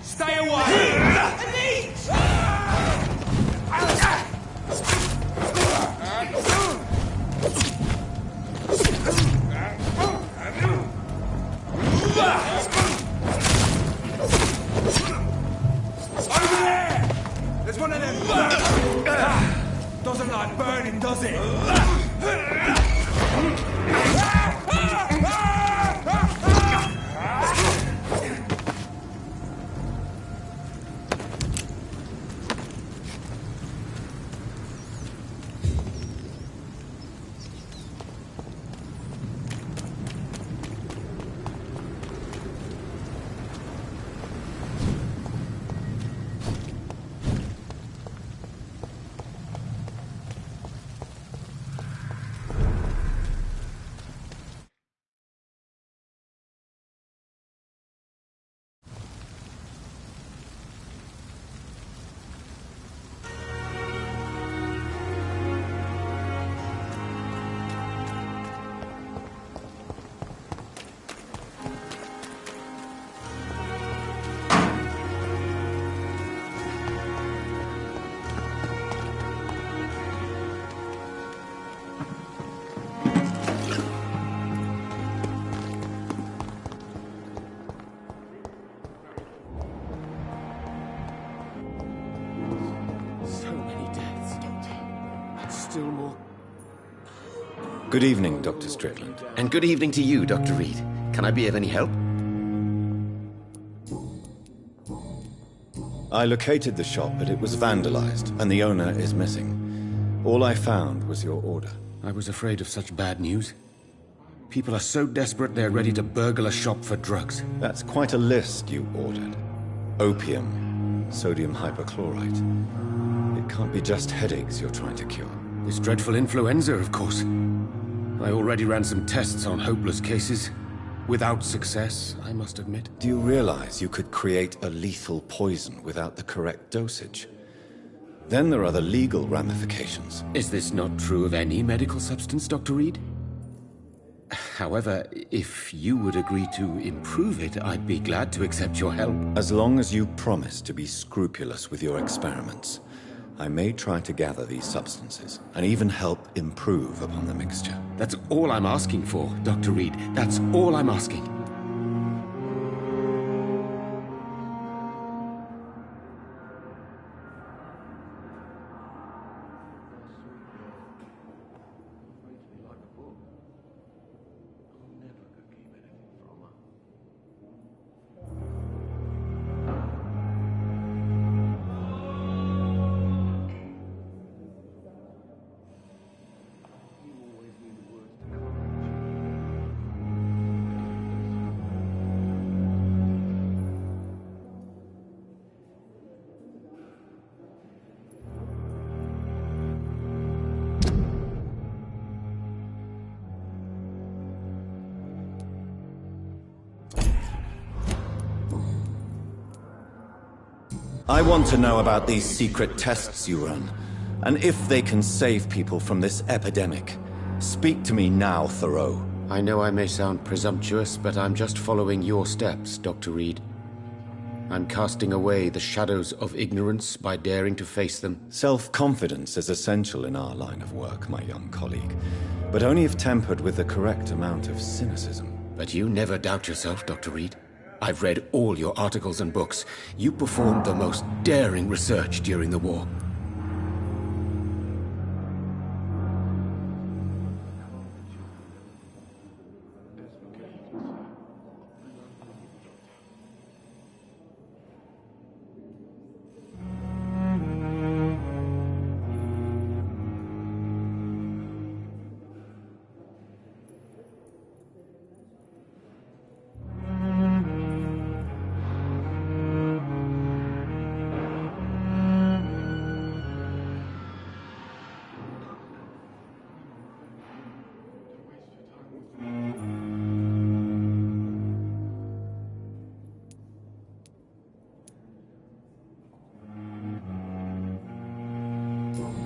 Stay away! And eat! Over there! There's one of them! Doesn't like burning, does it? Still more. Good evening, Dr. Strickland. And good evening to you, Dr. Reid. Can I be of any help? I located the shop, but it was vandalized, and the owner is missing. All I found was your order. I was afraid of such bad news. People are so desperate they're ready to burgle a shop for drugs. That's quite a list you ordered. Opium, sodium hypochlorite. It can't be just headaches you're trying to cure. This dreadful influenza, of course. I already ran some tests on hopeless cases. Without success, I must admit. Do you realize you could create a lethal poison without the correct dosage? Then there are the legal ramifications. Is this not true of any medical substance, Dr. Reid? However, if you would agree to improve it, I'd be glad to accept your help. As long as you promise to be scrupulous with your experiments, I may try to gather these substances, and even help improve upon the mixture. That's all I'm asking for, Dr. Reid. That's all I'm asking. I want to know about these secret tests you run, and if they can save people from this epidemic. Speak to me now, Thoreau. I know I may sound presumptuous, but I'm just following your steps, Dr. Reid. I'm casting away the shadows of ignorance by daring to face them. Self-confidence is essential in our line of work, my young colleague, but only if tempered with the correct amount of cynicism. But you never doubt yourself, Dr. Reid. I've read all your articles and books. You performed the most daring research during the war.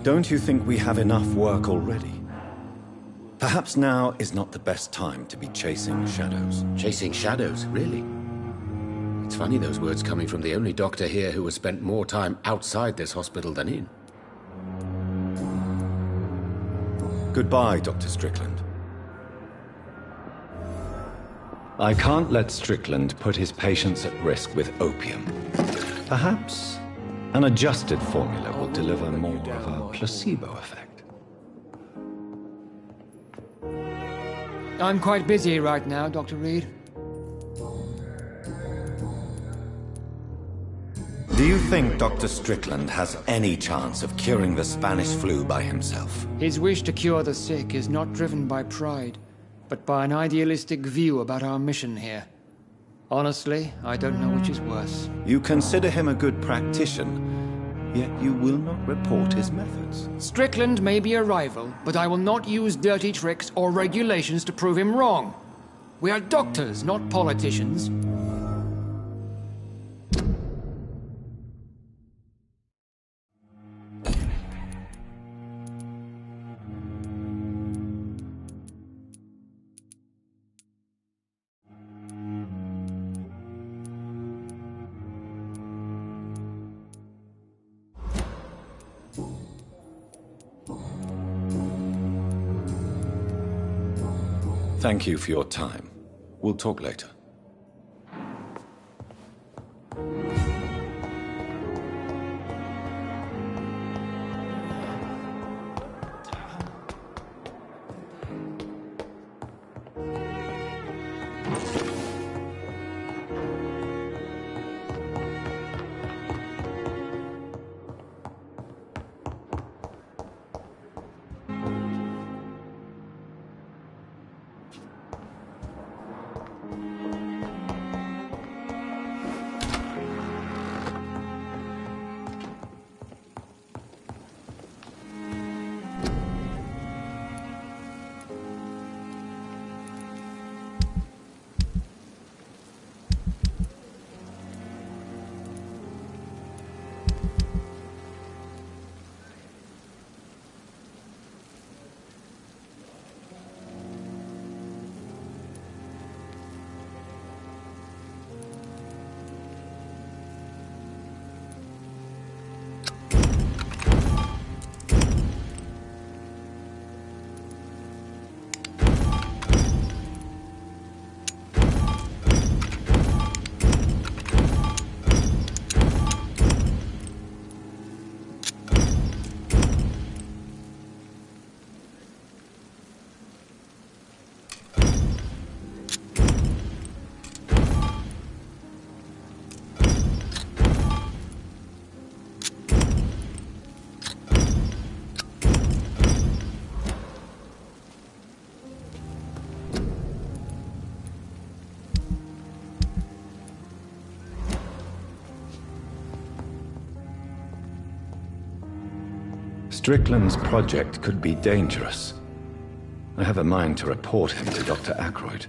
Don't you think we have enough work already? Perhaps now is not the best time to be chasing shadows. Chasing shadows, really? It's funny those words coming from the only doctor here who has spent more time outside this hospital than in. Goodbye, Dr. Strickland. I can't let Strickland put his patients at risk with opium. Perhaps an adjusted formula will deliver more of a placebo effect. I'm quite busy right now, Dr. Reid. Do you think Dr. Strickland has any chance of curing the Spanish flu by himself? His wish to cure the sick is not driven by pride, but by an idealistic view about our mission here. Honestly, I don't know which is worse. You consider him a good practitioner, yet you will not report his methods. Strickland may be a rival, but I will not use dirty tricks or regulations to prove him wrong. We are doctors, not politicians. Thank you for your time. We'll talk later. Strickland's project could be dangerous. I have a mind to report him to Dr. Ackroyd.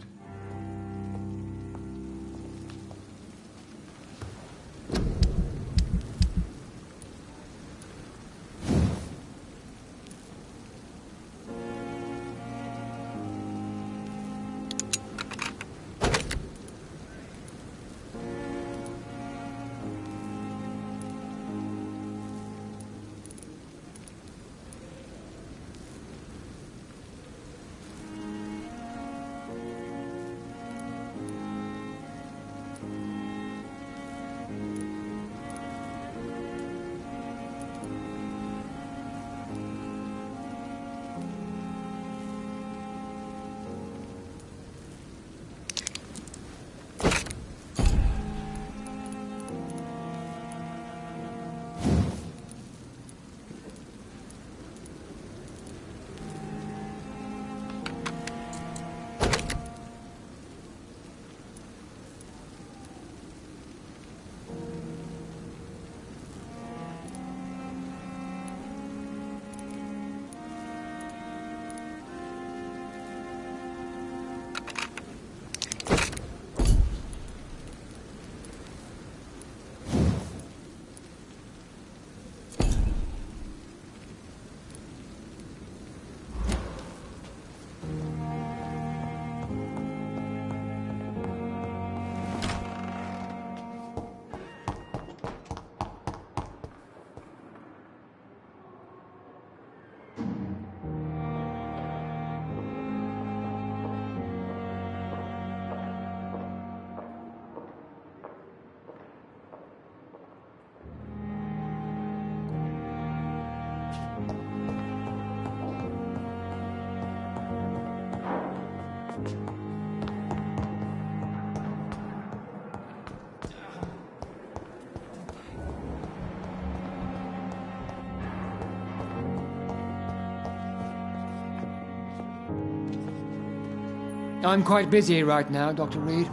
I'm quite busy right now, Dr. Reid.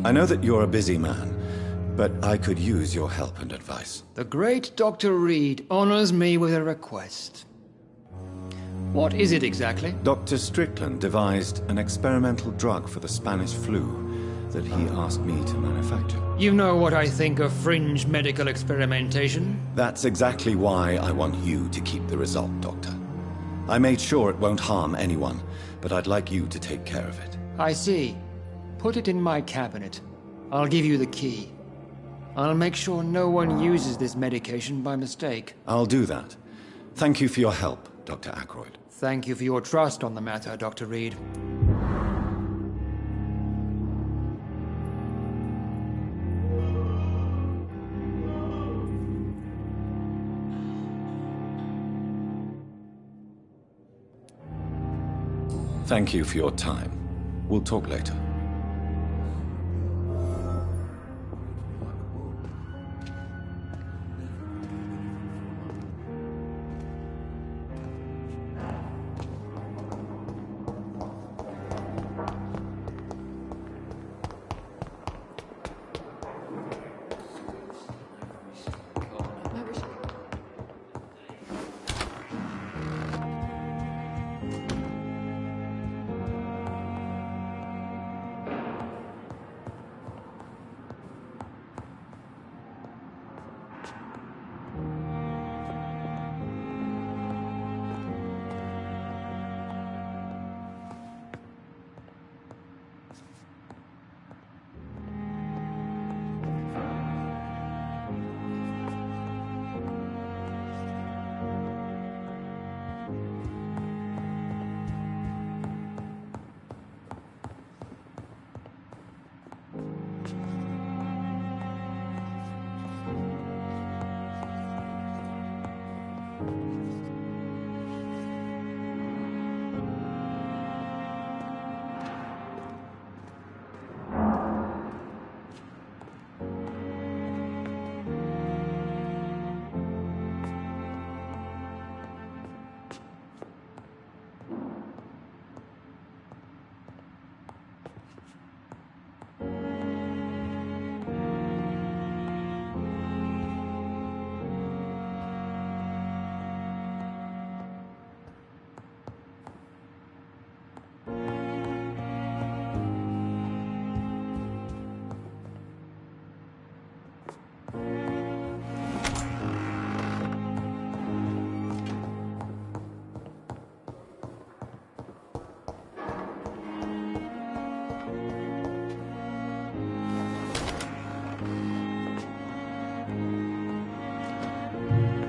I know that you're a busy man, but I could use your help and advice. The great Dr. Reid honors me with a request. What is it exactly? Dr. Strickland devised an experimental drug for the Spanish flu that he asked me to manufacture. You know what I think of fringe medical experimentation? That's exactly why I want you to keep the result, Doctor. I made sure it won't harm anyone, but I'd like you to take care of it. I see. Put it in my cabinet. I'll give you the key. I'll make sure no one uses this medication by mistake. I'll do that. Thank you for your help, Dr. Ackroyd. Thank you for your trust on the matter, Dr. Reid. Thank you for your time. We'll talk later.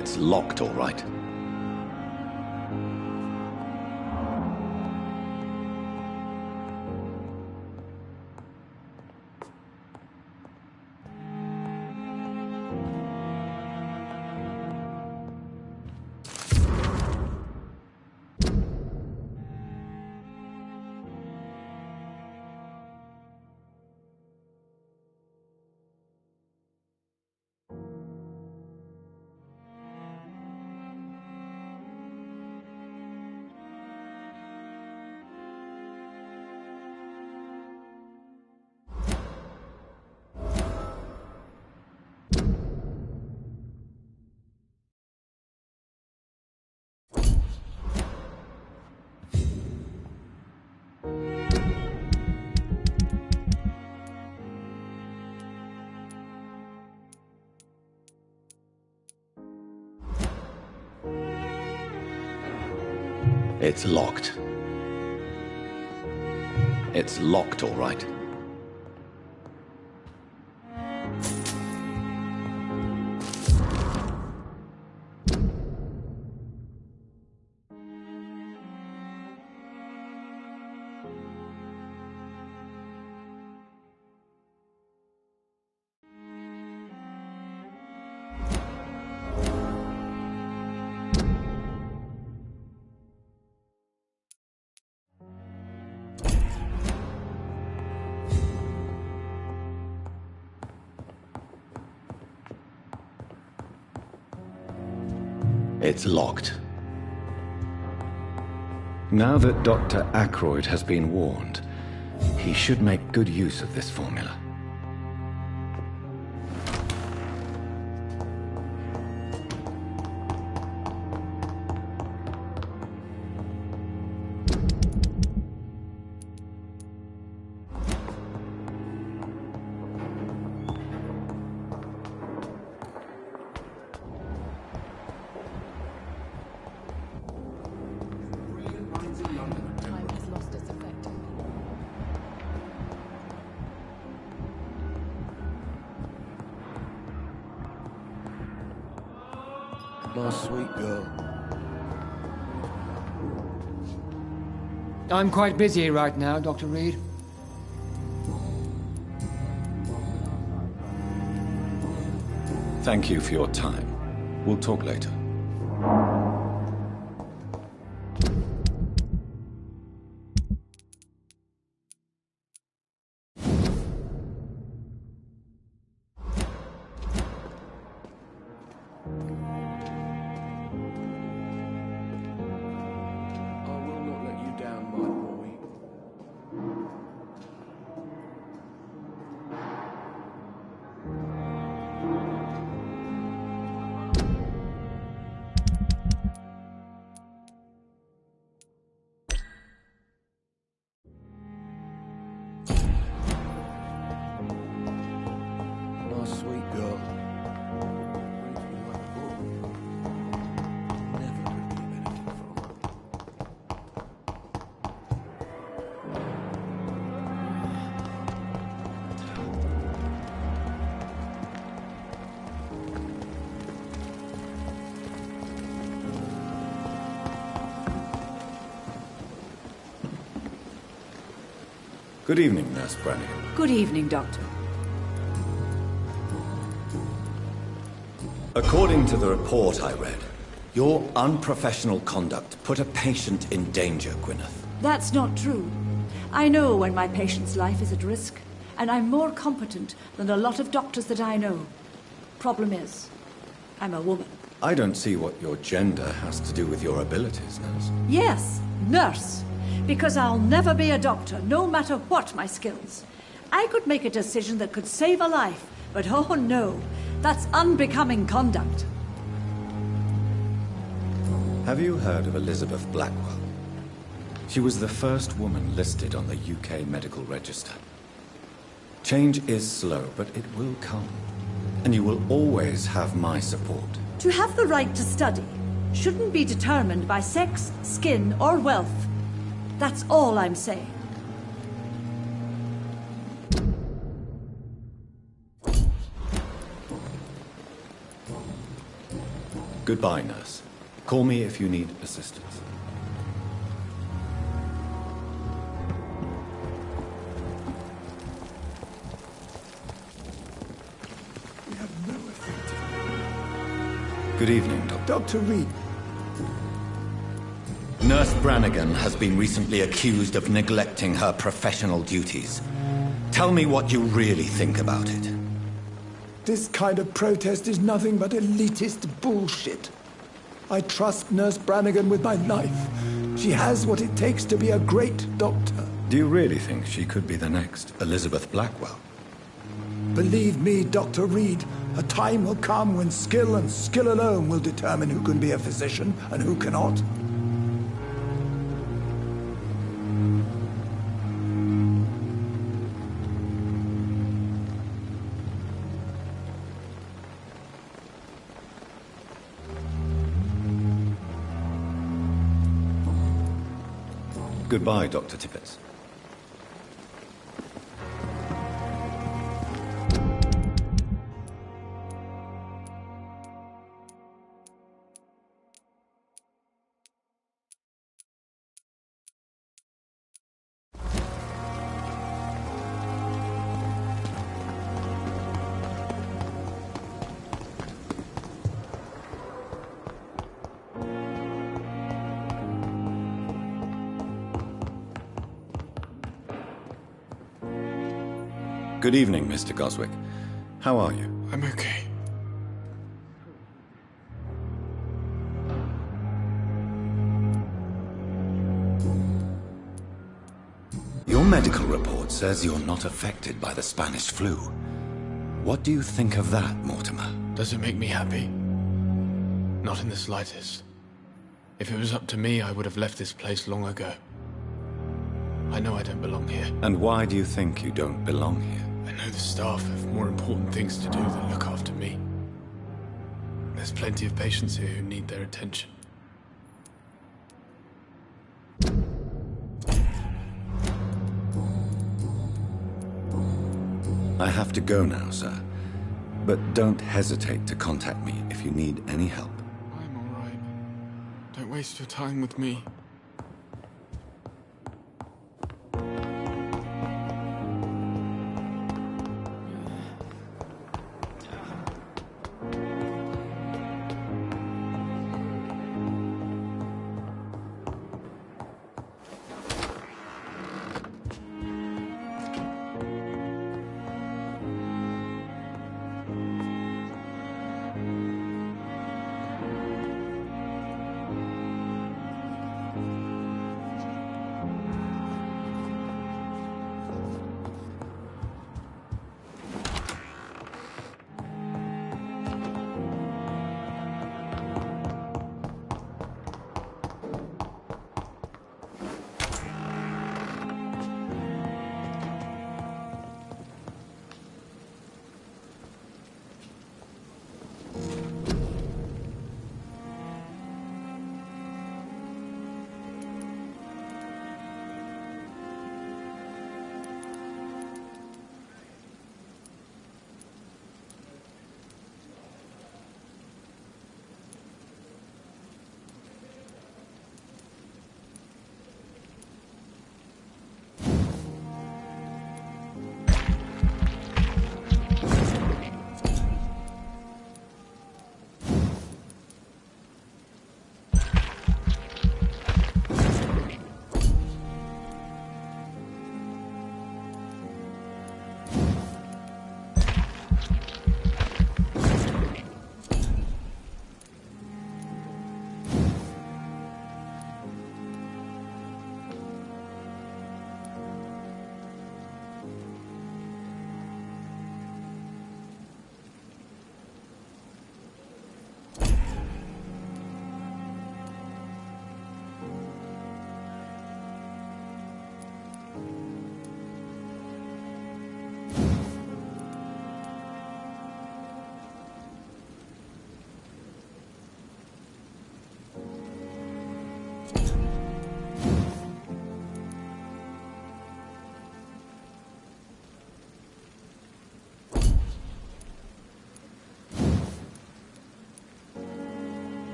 It's locked, all right. It's locked. It's locked, all right. It's locked. Now that Dr. Ackroyd has been warned, he should make good use of this formula. My sweet girl. I'm quite busy right now, Dr. Reid. Thank you for your time. We'll talk later. My sweet girl. Good evening, Nurse Brannigan. Good evening, Doctor. According to the report I read, your unprofessional conduct put a patient in danger, Gwyneth. That's not true. I know when my patient's life is at risk, and I'm more competent than a lot of doctors that I know. Problem is, I'm a woman. I don't see what your gender has to do with your abilities, Nurse. Yes, nurse. Because I'll never be a doctor, no matter what my skills. I could make a decision that could save a life, but oh no, that's unbecoming conduct. Have you heard of Elizabeth Blackwell? She was the first woman listed on the UK Medical Register. Change is slow, but it will come. And you will always have my support. To have the right to study shouldn't be determined by sex, skin, or wealth. That's all I'm saying. Goodbye, nurse. Call me if you need assistance. We have no effect. Good evening, Doctor. Dr. Reid. Nurse Brannigan has been recently accused of neglecting her professional duties. Tell me what you really think about it. This kind of protest is nothing but elitist bullshit. I trust Nurse Brannigan with my life. She has what it takes to be a great doctor. Do you really think she could be the next Elizabeth Blackwell? Believe me, Dr. Reid, a time will come when skill and skill alone will determine who can be a physician and who cannot. Goodbye, Dr. Tippett. Good evening, Mr. Goswick. How are you? I'm okay. Your medical report says you're not affected by the Spanish flu. What do you think of that, Mortimer? Does it make me happy? Not in the slightest. If it was up to me, I would have left this place long ago. I know I don't belong here. And why do you think you don't belong here? I know the staff have more important things to do than look after me. There's plenty of patients here who need their attention. I have to go now, sir. But don't hesitate to contact me if you need any help. I'm all right. Don't waste your time with me.